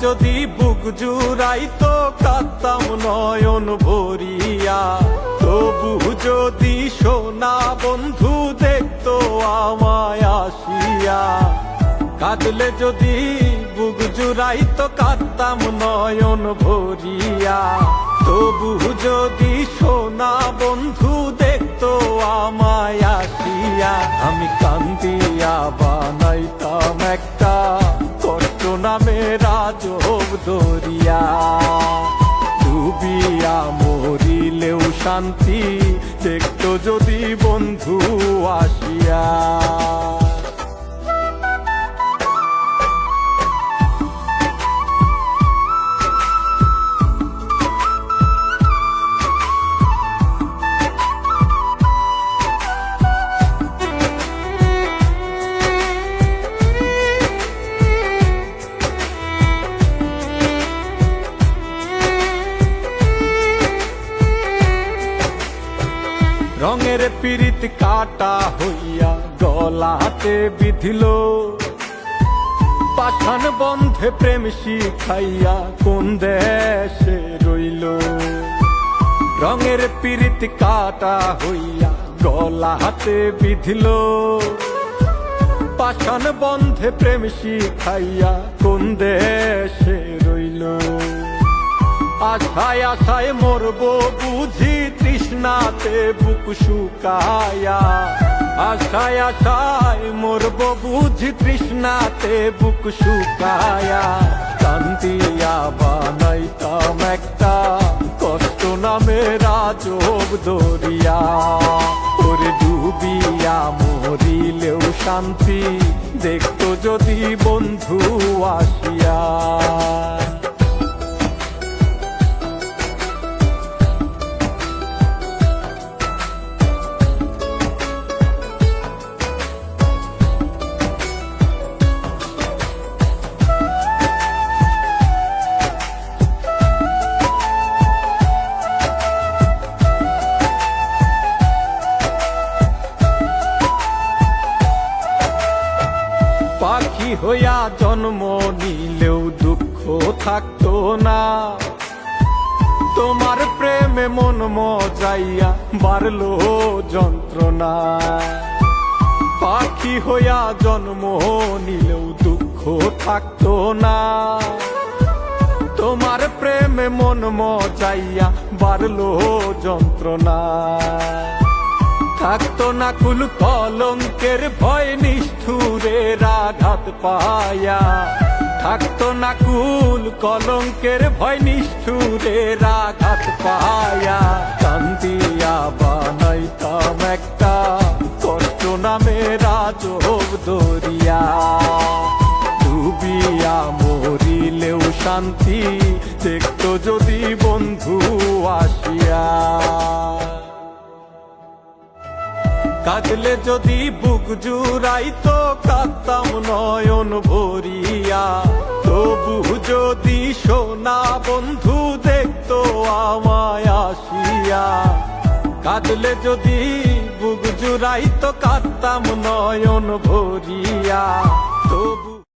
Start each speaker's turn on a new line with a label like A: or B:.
A: যদি বুক জুড়াইতো কাঁদতাম নয়ন ভরিয়া, তবু যদি সোনা বন্ধু দেখতো আমায় আসিয়া। কাঁদলে যদি বুক জুড়াইতো কাঁদতাম নয়ন ভরিয়া, তবু যদি সোনা বন্ধু দেখতো আমায় আসিয়া। আমি কান্দিয়া বানাইতাম একটা কষ্ট নামের আজব দরিয়া, ডুবিয়া মরিলেও শান্তি দেখতো যদি বন্ধু আসিয়া। রঙের পীড়িত কাটা হইয়া গলাতে বিধিল, পাষাণ বন্ধে প্রেম শিখাইয়া কোন দেশে রইল। রঙের পীড়িত কাটা হইয়া গলাতে বিধিল, পাষাণ বন্ধে প্রেম শিখাইয়া কোন দেশে রইল। আশায় আশায় মরবো বুঝি তৃষ্ণাতে বুক শুকায়া, আশায় আশায় মরবো বুঝি তৃষ্ণাতে বুক শুকায়া। কান্দিয়া বানাইতাম একটা কষ্ট নামের আজব দরিয়া, ওরে ডুবিয়া মরিলেও শান্তি দেখতো যদি বন্ধু আসিয়া। পাখি হইয়া জন্ম নিলেও দুঃখ থাকতো না, তোমার প্রেমে মন মজাইয়া বাড়লো যন্ত্রণা। পাখি হইয়া জন্ম নিলেও দুঃখ থাকতো না, তোমার প্রেমে মন মজাইয়া বাড়লো যন্ত্রণা। থাকতো না কুল কলঙ্কের ভয় নিষ্ঠুরের আঘাত পায়া, থাকতো না কুল কলঙ্কের ভয় নিষ্ঠুরের আঘাত পায়া। কান্দিয়া বানাইতাম একটা কষ্ট নামের আজব দরিয়া, ডুবিয়া মরিলেও শান্তি দেখতো যদি বন্ধু আসিয়া। কাঁদলে যদি বুক জুড়াইতো কাঁদতাম নয়ন ভরিয়া, তবু যদি সোনা বন্ধু দেখতো আমায় আসিয়া। কাঁদলে যদি বুক জুড়াইতো কাঁদতাম নয়ন ভরিয়া, তবু